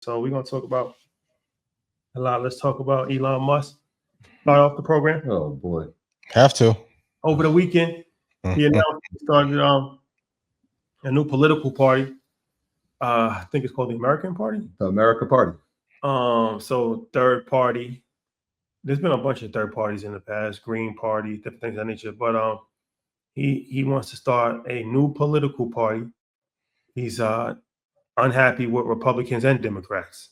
So we're gonna talk about a lot. Let's talk about Elon Musk. Start off the program. Oh boy. Have to. Over the weekend, he announced he started a new political party. I think it's called the American Party. The America Party. So third party. There's been a bunch of third parties in the past, Green Party, different things of that nature. But he wants to start a new political party. He's unhappy with Republicans and Democrats.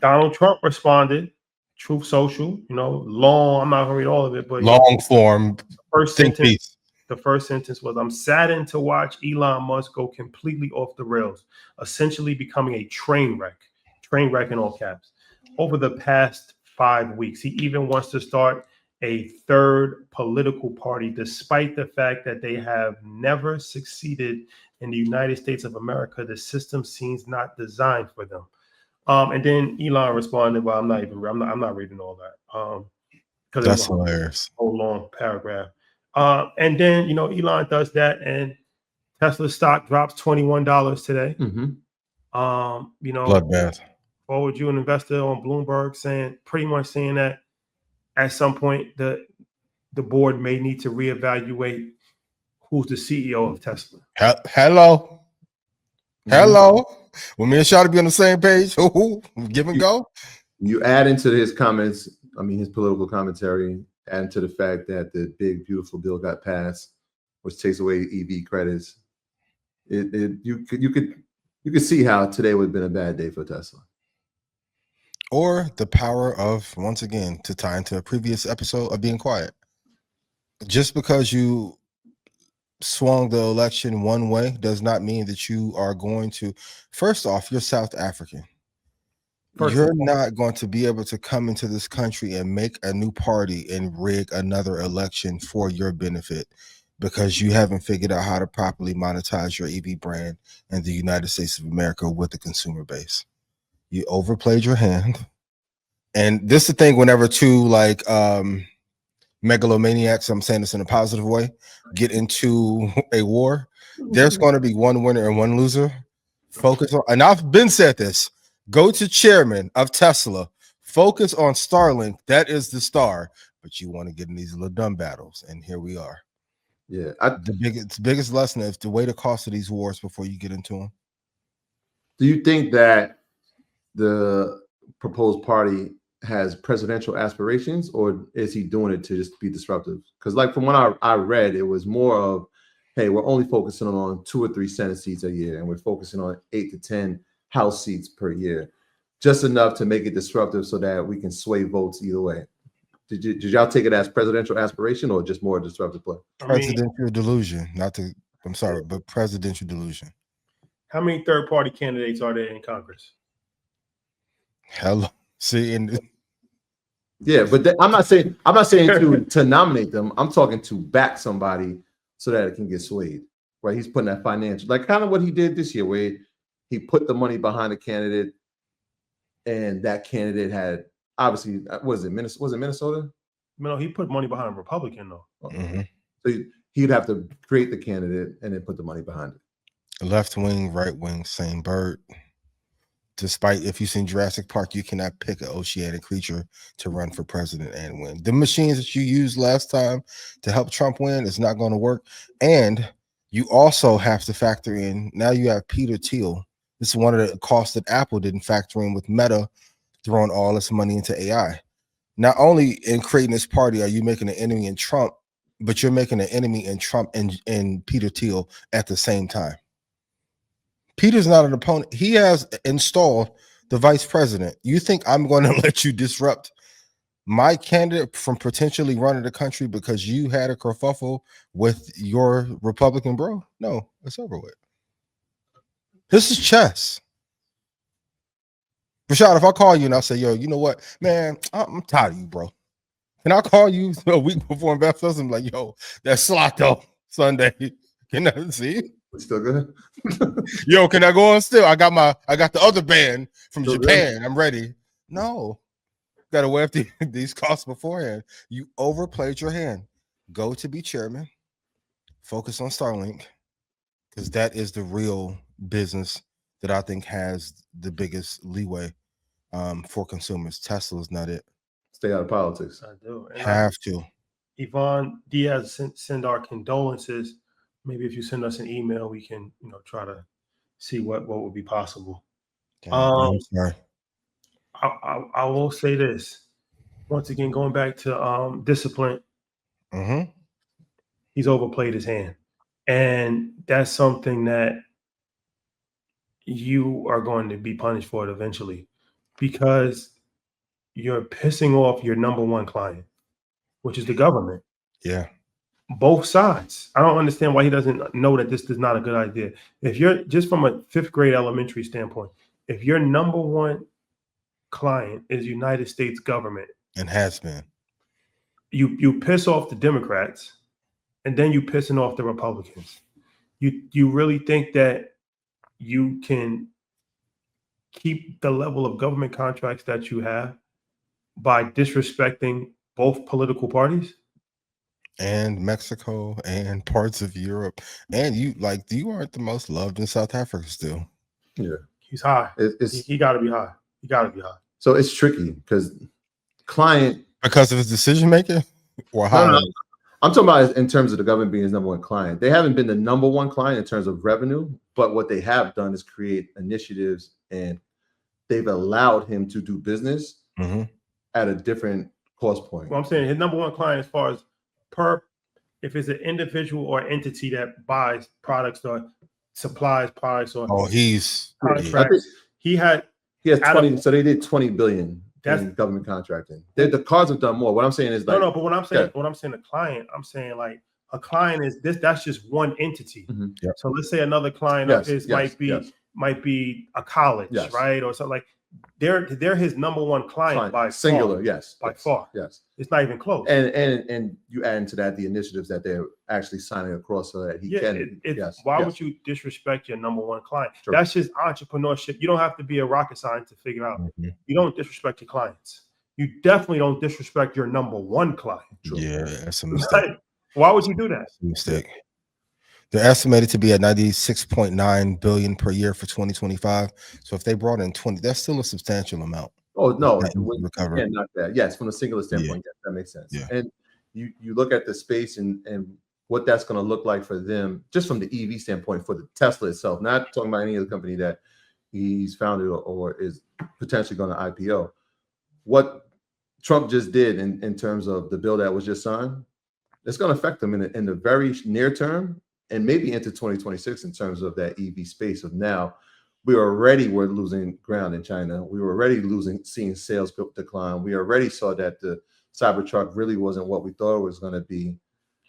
Donald Trump responded, Truth Social, long. I'm not gonna read all of it, but long form. First sentence. The first sentence was, "I'm saddened to watch Elon Musk go completely off the rails, essentially becoming a train wreck in all caps. Over the past 5 weeks, he even wants to start a third political party, despite the fact that they have never succeeded in the United States of America. The system seems not designed for them." And then Elon responded, "Well, I'm not reading all that because that's hilarious. Whole long paragraph." And then Elon does that, and Tesla stock drops $21 today. Bloodbath. Forward you an investor on Bloomberg pretty much saying that at some point the board may need to reevaluate who's the CEO of Tesla. Hello. When me and Shawty be on the same page, give and go. You add into his comments, his political commentary, and to the fact that the big beautiful bill got passed, which takes away EV credits. You could see how today would have been a bad day for Tesla. Or the power of, once again, to tie into a previous episode of being quiet. Just because you swung the election one way does not mean that you are going to. First off, you're South African. You're not going to be able to come into this country and make a new party and rig another election for your benefit because you haven't figured out how to properly monetize your EV brand in the United States of America with the consumer base. You overplayed your hand. And this is the thing whenever two megalomaniacs, I'm saying this in a positive way, get into a war, there's going to be one winner and one loser. Focus on, and I've been said this, go to chairman of Tesla, focus on Starlink. That is the star, but you want to get in these little dumb battles. And here we are. Yeah. The biggest lesson is to weigh the cost of these wars before you get into them. Do you think that the proposed party has presidential aspirations, or is he doing it to just be disruptive? Because from what I read, it was more of, hey, we're only focusing on 2 or 3 Senate seats a year, and we're focusing on 8 to 10 House seats per year, just enough to make it disruptive so that we can sway votes either way. Did y'all take it as presidential aspiration or just more disruptive play? Presidential delusion, but presidential delusion. How many third-party candidates are there in Congress? Hello. See, and yeah, but I'm not saying to nominate them. I'm talking to back somebody so that it can get swayed. Right? He's putting that financial, kind of what he did this year, where he put the money behind a candidate, and that candidate had obviously was it Minnesota? No, he put money behind a Republican though. Mm-hmm. So he'd have to create the candidate and then put the money behind it. Left wing, right wing, same bird. Despite, if you've seen Jurassic Park, you cannot pick an oceanic creature to run for president and win. The machines that you used last time to help Trump win is not going to work. And you also have to factor in, now you have Peter Thiel. This is one of the costs that Apple didn't factor in with Meta throwing all this money into AI. Not only in creating this party are you making an enemy in Trump, but you're making an enemy in Trump and Peter Thiel at the same time. Peter's not an opponent. He has installed the vice president. You think I'm going to let you disrupt my candidate from potentially running the country because you had a kerfuffle with your Republican bro? No, it's over with. This is chess. Rashad, if I call you and I say, yo, you know what, man, I'm tired of you, bro. Can I call you a week before investors? I'm like, yo, that's slot though, Sunday. Can I see? Still good? Yo, can I go on still? I got the other band from still Japan. Good? I'm ready. No. Got to weigh up these costs beforehand. You overplayed your hand. Go to be chairman. Focus on Starlink because that is the real business that I think has the biggest leeway for consumers. Tesla's not it. Stay out of politics. I do. And Have to. Yvonne Diaz send our condolences. Maybe if you send us an email, we can, try to see what would be possible. I'm sorry. I will say this. Once again, going back to discipline, Mm-hmm. he's overplayed his hand. And that's something that you are going to be punished for it eventually, because you're pissing off your number one client, which is the government. Yeah. Both sides. I don't understand why he doesn't know that this is not a good idea. If you're just from a fifth grade elementary standpoint, if your number one client is United States government, And has been. you piss off the Democrats, and then you pissing off the Republicans. You really think that you can keep the level of government contracts that you have by disrespecting both political parties? And Mexico and parts of Europe. And you aren't the most loved in South Africa still. Yeah. He's high. He got to be high. He got to be high. So it's tricky because client. Because of his decision making? Or high? No. I'm talking about in terms of the government being his number one client. They haven't been the number one client in terms of revenue, but what they have done is create initiatives, and they've allowed him to do business at a different cost point. Well, I'm saying his number one client, as far as if it's an individual or entity that buys products or supplies products or he's contracts, he has 20. So they did 20 billion in government contracting. The cars have done more. What I'm saying is no. But when I'm saying a client, I'm saying like a client is this. That's just one entity. Mm-hmm. Yep. So let's say another client of his might be a college, right, or something like. They're his number one client by singular, far, by far. Yes, it's not even close. And you add into that the initiatives that they're actually signing across so that he can. Why would you disrespect your number one client? True. That's just entrepreneurship. You don't have to be a rocket scientist to figure out. Mm-hmm. You don't disrespect your clients. You definitely don't disrespect your number one client. True. Yeah, that's a mistake. Why would you do that? That's a mistake. They're estimated to be at 96.9 billion per year for 2025. So if they brought in 20, that's still a substantial amount. Oh no, recover. Not that. Yes, from a singular standpoint, yes, that makes sense. Yeah. And you look at the space and what that's going to look like for them, just from the EV standpoint, for the Tesla itself. Not talking about any other company that he's founded or is potentially going to IPO. What Trump just did in terms of the bill that was just signed, it's going to affect them in the very near term. And maybe into 2026 in terms of that EV space of now, we're losing ground in China. We were already seeing sales decline. We already saw that the Cybertruck really wasn't what we thought it was going to be.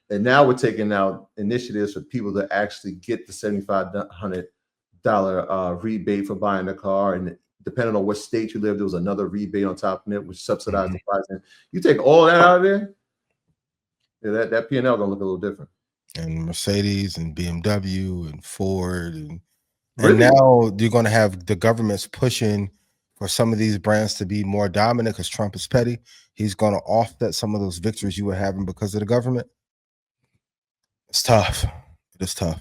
And now we're taking out initiatives for people to actually get the $7,500 rebate for buying a car. And depending on what state you live, there was another rebate on top of it, which subsidized the price. And you take all that out of there, that P&L going to look a little different. And Mercedes and BMW and Ford and now you're going to have the government's pushing for some of these brands to be more dominant because Trump is petty. He's going to offset some of those victories you were having because of the government. It's tough. It is tough.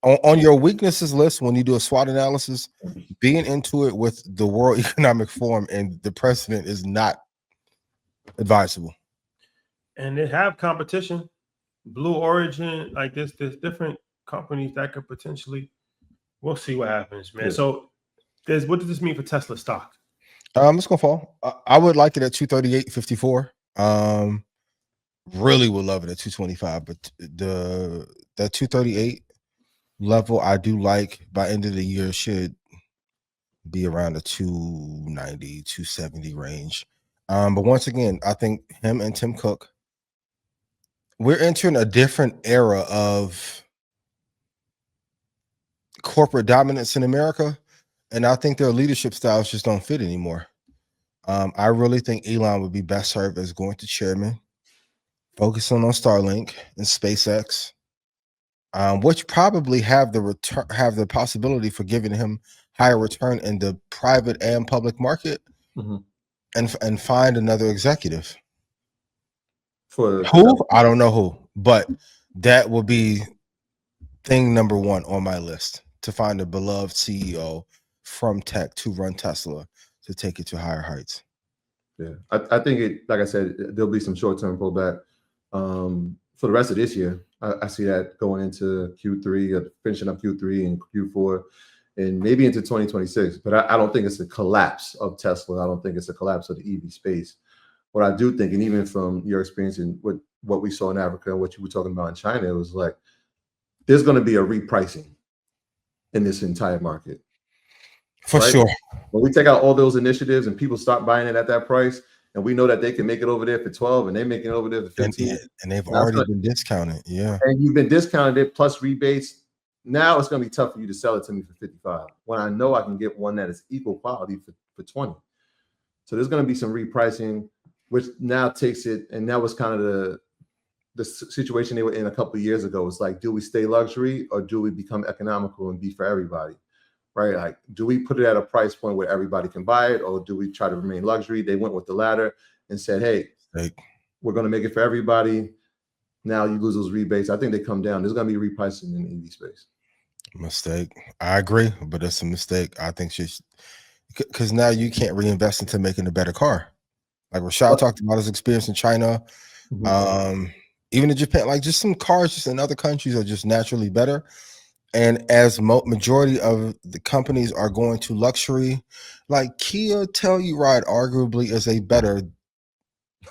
On your weaknesses list, when you do a SWOT analysis, being into it with the World Economic Forum and the president is not advisable. And they have competition. Blue Origin, like there's different companies that could potentially. We'll see what happens, man. Yeah. So, what does this mean for Tesla stock? It's gonna fall. I would like it at 238.54. Really would love it at 225, but that 238 level I do like. By end of the year should be around the 290, 270 range. But once again, I think him and Tim Cook. We're entering a different era of corporate dominance in America, and I think their leadership styles just don't fit anymore. I really think Elon would be best served as going to chairman, focusing on Starlink and SpaceX, which probably have the possibility for giving him higher return in the private and public market, and find another executive. For who? I don't know who, but that will be thing number one on my list. to find a beloved CEO from tech to run Tesla to take it to higher heights. Yeah, I think it. Like I said, there'll be some short-term pullback for the rest of this year. I see that going into Q3, finishing up Q3 and Q4, and maybe into 2026. But I don't think it's a collapse of Tesla. I don't think it's a collapse of the EV space. What I do think, and even from your experience in what we saw in Africa and what you were talking about in China, it was like there's going to be a repricing in this entire market. For sure. When we take out all those initiatives and people start buying it at that price, and we know that they can make it over there for 12 and they're making it over there for 15. And they've already been discounted. Yeah. And you've been discounted it plus rebates. Now it's going to be tough for you to sell it to me for 55 when I know I can get one that is equal quality for 20. So there's going to be some repricing, which now takes it. And that was kind of the situation they were in a couple of years ago. It's like, do we stay luxury or do we become economical and be for everybody? Right? Like, do we put it at a price point where everybody can buy it, or do we try to remain luxury? They went with the latter and said, hey, we're going to make it for everybody. Now you lose those rebates. I think they come down. There's going to be repricing in the EV space. Mistake. I agree, but it's a mistake. I think because now you can't reinvest into making a better car. Like Rashad talked about his experience in China, even in Japan, like just some cars just in other countries are just naturally better. And as majority of the companies are going to luxury, like Kia Telluride arguably is a better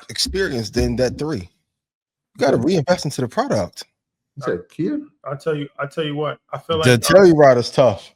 experience than that 3. You got to reinvest into the product. You said Kia? I tell you what, I feel like the Telluride is tough.